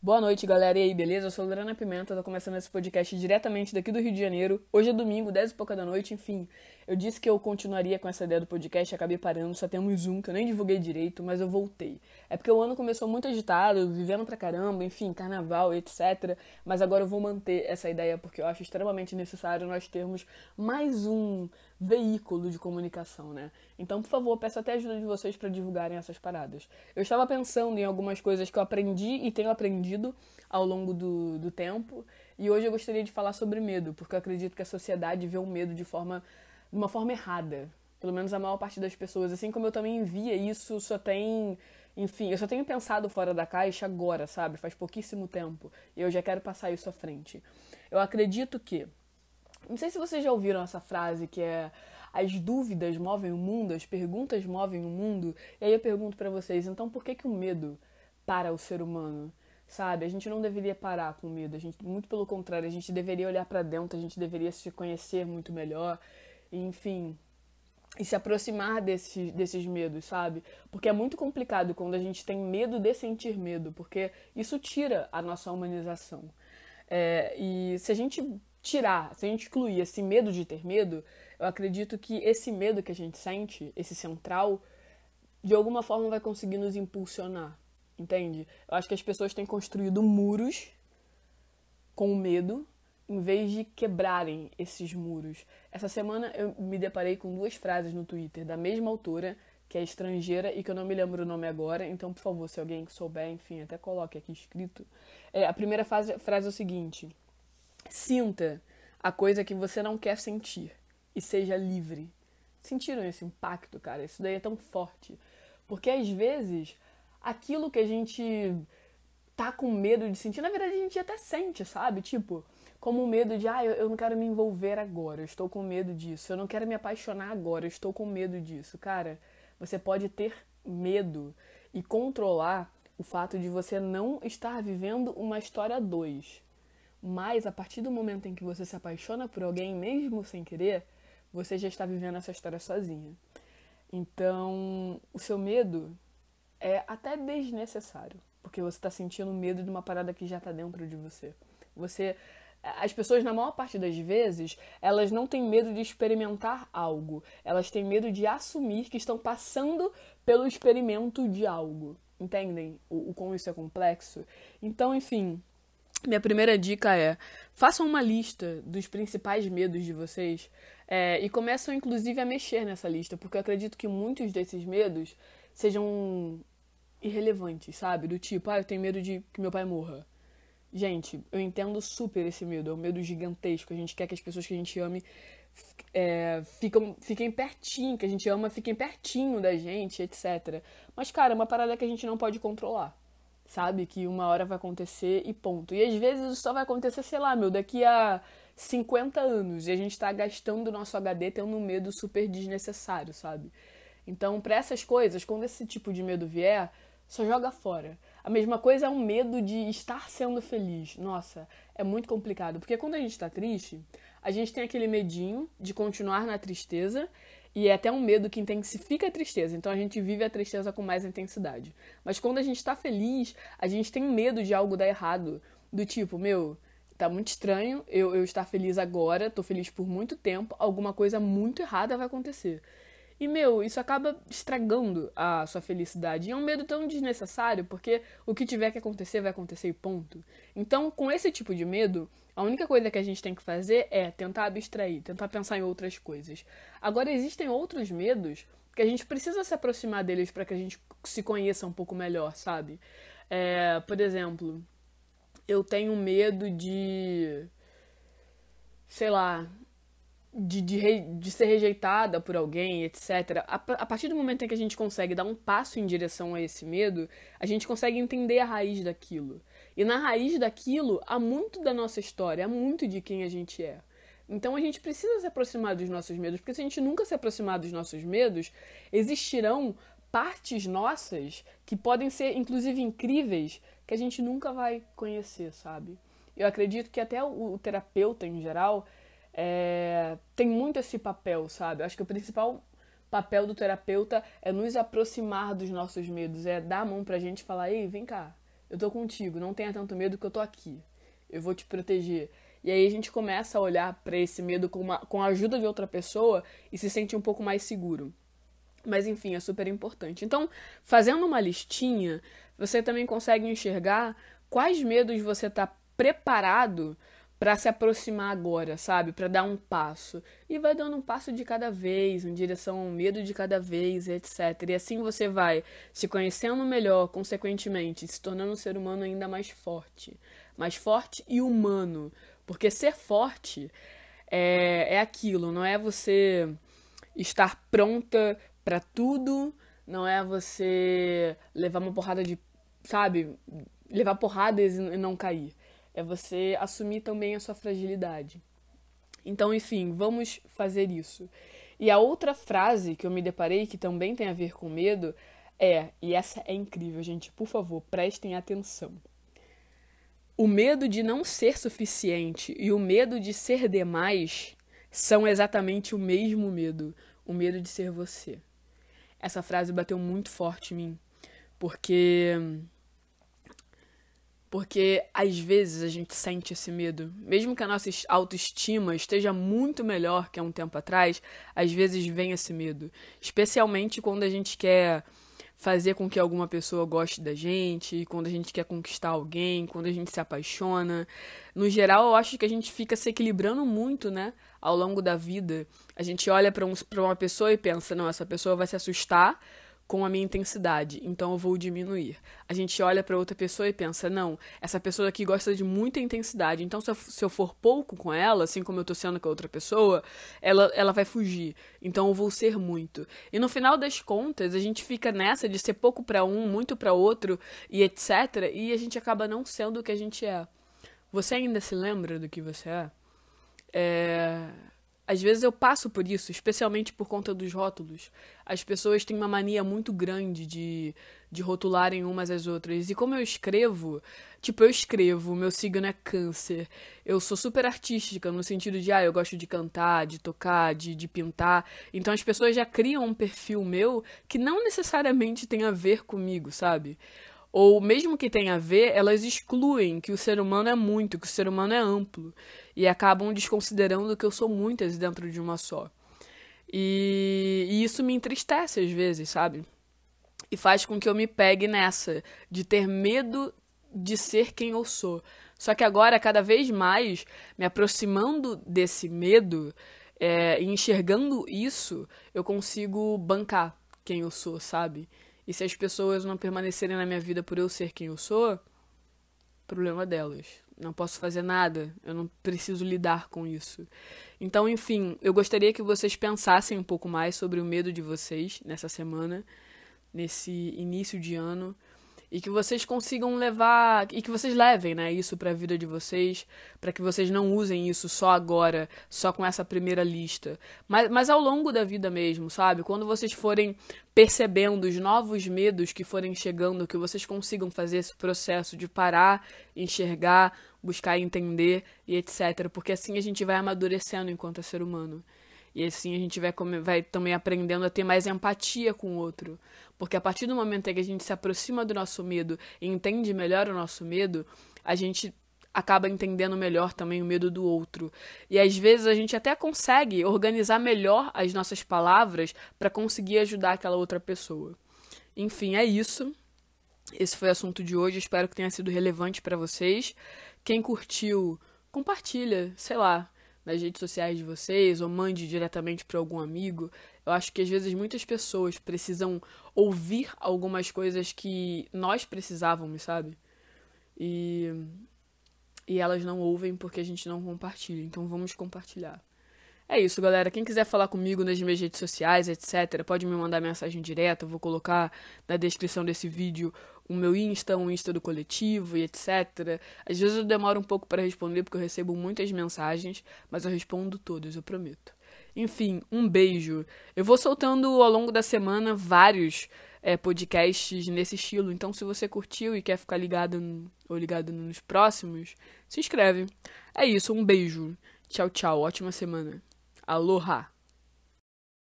Boa noite, galera. E aí, beleza? Eu sou a Lorena Pimenta, tô começando esse podcast diretamente daqui do Rio de Janeiro. Hoje é domingo, 10 e pouca da noite, enfim. Eu disse que eu continuaria com essa ideia do podcast, acabei parando, só temos um, que eu nem divulguei direito, mas eu voltei. É porque o ano começou muito agitado, vivendo pra caramba, enfim, carnaval, etc. Mas agora eu vou manter essa ideia porque eu acho extremamente necessário nós termos mais um veículo de comunicação, né? Então, por favor, peço até a ajuda de vocês para divulgarem essas paradas. Eu estava pensando em algumas coisas que eu aprendi e tenho aprendido ao longo do tempo, e hoje eu gostaria de falar sobre medo, porque eu acredito que a sociedade vê o medo de uma forma errada. Pelo menos a maior parte das pessoas. Assim como eu também via isso, enfim, eu só tenho pensado fora da caixa agora, sabe? Faz pouquíssimo tempo. E eu já quero passar isso à frente. Eu acredito que não sei se vocês já ouviram essa frase que é as dúvidas movem o mundo, as perguntas movem o mundo. E aí eu pergunto pra vocês, então por que que o medo para o ser humano? Sabe? A gente não deveria parar com medo, muito pelo contrário, a gente deveria olhar pra dentro, a gente deveria se conhecer muito melhor, e, enfim, e se aproximar desses medos, sabe? Porque é muito complicado quando a gente tem medo de sentir medo, porque isso tira a nossa humanização. E se a gente excluir esse medo de ter medo, eu acredito que esse medo que a gente sente, esse central, de alguma forma vai conseguir nos impulsionar, entende? Eu acho que as pessoas têm construído muros com o medo, em vez de quebrarem esses muros. Essa semana eu me deparei com duas frases no Twitter da mesma autora, que é estrangeira e que eu não me lembro o nome agora, então, por favor, se alguém souber, enfim, até coloque aqui escrito. A primeira frase é o seguinte: sinta a coisa que você não quer sentir e seja livre. Sentiram esse impacto, cara? Isso daí é tão forte. Porque às vezes aquilo que a gente tá com medo de sentir, na verdade a gente até sente, sabe? Tipo, como o medo de, eu não quero me envolver agora, eu estou com medo disso. Eu não quero me apaixonar agora, eu estou com medo disso. Cara, você pode ter medo e controlar o fato de você não estar vivendo uma história 2. Mas a partir do momento em que você se apaixona por alguém, mesmo sem querer, você já está vivendo essa história sozinha. Então, o seu medo é até desnecessário, porque você está sentindo medo de uma parada que já está dentro de você. Você, as pessoas, na maior parte das vezes, elas não têm medo de experimentar algo, elas têm medo de assumir que estão passando pelo experimento de algo. Entendem o como isso é complexo? Então, enfim, minha primeira dica é: façam uma lista dos principais medos de vocês, e começam inclusive a mexer nessa lista, porque eu acredito que muitos desses medos sejam irrelevantes, sabe? Do tipo, eu tenho medo de que meu pai morra. Gente, eu entendo super esse medo, é um medo gigantesco. A gente quer que as pessoas que a gente ame fiquem pertinho, que a gente ama fiquem pertinho da gente, etc. Mas, cara, é uma parada que a gente não pode controlar, sabe? Que uma hora vai acontecer e ponto. E às vezes isso só vai acontecer, sei lá, daqui a 50 anos. E a gente tá gastando o nosso HD tendo um medo super desnecessário, sabe? Então, pra essas coisas, quando esse tipo de medo vier, só joga fora. A mesma coisa é um medo de estar sendo feliz. Nossa, é muito complicado. Porque quando a gente tá triste, a gente tem aquele medinho de continuar na tristeza, e é até um medo que intensifica a tristeza. Então a gente vive a tristeza com mais intensidade. Mas quando a gente tá feliz, a gente tem medo de algo dar errado. Do tipo, tá muito estranho eu estar feliz agora, tô feliz por muito tempo, alguma coisa muito errada vai acontecer. E, isso acaba estragando a sua felicidade. E é um medo tão desnecessário, porque o que tiver que acontecer, vai acontecer e ponto. Então, com esse tipo de medo, a única coisa que a gente tem que fazer é tentar abstrair, tentar pensar em outras coisas. Agora, existem outros medos que a gente precisa se aproximar deles para que a gente se conheça um pouco melhor, sabe? Por exemplo, eu tenho medo de, sei lá, de ser rejeitada por alguém, etc. A partir do momento em que a gente consegue dar um passo em direção a esse medo, a gente consegue entender a raiz daquilo. E na raiz daquilo, há muito da nossa história, há muito de quem a gente é. Então a gente precisa se aproximar dos nossos medos, porque se a gente nunca se aproximar dos nossos medos, existirão partes nossas que podem ser, inclusive, incríveis, que a gente nunca vai conhecer, sabe? Eu acredito que até o terapeuta, em geral, tem muito esse papel, sabe? Eu acho que o principal papel do terapeuta é nos aproximar dos nossos medos, é dar a mão pra gente e falar: ei, vem cá, eu tô contigo, não tenha tanto medo que eu tô aqui. Eu vou te proteger. E aí a gente começa a olhar para esse medo com a ajuda de outra pessoa e se sente um pouco mais seguro. Mas enfim, é super importante. Então, fazendo uma listinha, você também consegue enxergar quais medos você está preparado para se aproximar agora, sabe? Para dar um passo. E vai dando um passo de cada vez, em direção ao medo de cada vez, etc. E assim você vai se conhecendo melhor, consequentemente, se tornando um ser humano ainda mais forte. Mais forte e humano. Porque ser forte é aquilo, não é você estar pronta pra tudo, não é você levar uma porrada de, sabe, levar porradas e não cair. É você assumir também a sua fragilidade. Então, enfim, vamos fazer isso. E a outra frase que eu me deparei, que também tem a ver com medo, e essa é incrível, gente, por favor, prestem atenção. O medo de não ser suficiente e o medo de ser demais são exatamente o mesmo medo. O medo de ser você. Essa frase bateu muito forte em mim. Porque às vezes a gente sente esse medo. Mesmo que a nossa autoestima esteja muito melhor que há um tempo atrás, às vezes vem esse medo. Especialmente quando a gente quer fazer com que alguma pessoa goste da gente, quando a gente quer conquistar alguém, quando a gente se apaixona. No geral, eu acho que a gente fica se equilibrando muito, né? Ao longo da vida. A gente olha pra uma pessoa e pensa, não, essa pessoa vai se assustar com a minha intensidade, então eu vou diminuir. A gente olha pra outra pessoa e pensa, não, essa pessoa aqui gosta de muita intensidade, então se eu for pouco com ela, assim como eu tô sendo com a outra pessoa, ela vai fugir, então eu vou ser muito. E no final das contas, a gente fica nessa de ser pouco pra um, muito pra outro, e etc, e a gente acaba não sendo o que a gente é. Você ainda se lembra do que você é? Às vezes eu passo por isso, especialmente por conta dos rótulos. As pessoas têm uma mania muito grande de rotularem umas às outras. E como eu escrevo, meu signo é câncer. Eu sou super artística, no sentido de, eu gosto de cantar, de tocar, de pintar. Então as pessoas já criam um perfil meu que não necessariamente tem a ver comigo, sabe? Ou mesmo que tenha a ver, elas excluem que o ser humano é muito, que o ser humano é amplo. E acabam desconsiderando que eu sou muitas dentro de uma só. E isso me entristece às vezes, sabe? E faz com que eu me pegue nessa, de ter medo de ser quem eu sou. Só que agora, cada vez mais, me aproximando desse medo, e enxergando isso, eu consigo bancar quem eu sou, sabe? E se as pessoas não permanecerem na minha vida por eu ser quem eu sou, problema delas. Não posso fazer nada, eu não preciso lidar com isso. Então, enfim, eu gostaria que vocês pensassem um pouco mais sobre o medo de vocês nessa semana, nesse início de ano, e que vocês consigam levar, e que vocês levem, né, isso para a vida de vocês, para que vocês não usem isso só agora, só com essa primeira lista, mas ao longo da vida mesmo, sabe? Quando vocês forem percebendo os novos medos que forem chegando, que vocês consigam fazer esse processo de parar, enxergar, buscar entender e etc. Porque assim a gente vai amadurecendo enquanto ser humano. E assim a gente vai também aprendendo a ter mais empatia com o outro. Porque a partir do momento em que a gente se aproxima do nosso medo e entende melhor o nosso medo, a gente acaba entendendo melhor também o medo do outro. E às vezes a gente até consegue organizar melhor as nossas palavras para conseguir ajudar aquela outra pessoa. Enfim, é isso. Esse foi o assunto de hoje. Espero que tenha sido relevante para vocês. Quem curtiu, compartilha, sei lá, nas redes sociais de vocês, ou mande diretamente para algum amigo. Eu acho que às vezes muitas pessoas precisam ouvir algumas coisas que nós precisávamos, sabe? E elas não ouvem porque a gente não compartilha. Então vamos compartilhar. É isso, galera. Quem quiser falar comigo nas minhas redes sociais, etc., pode me mandar mensagem direta. Eu vou colocar na descrição desse vídeo o meu Insta, um Insta do coletivo e etc. Às vezes eu demoro um pouco para responder porque eu recebo muitas mensagens, mas eu respondo todas, eu prometo. Enfim, um beijo. Eu vou soltando ao longo da semana vários podcasts nesse estilo. Então, se você curtiu e quer ficar ligado nos próximos, se inscreve. É isso, um beijo. Tchau, tchau. Ótima semana. Aloha!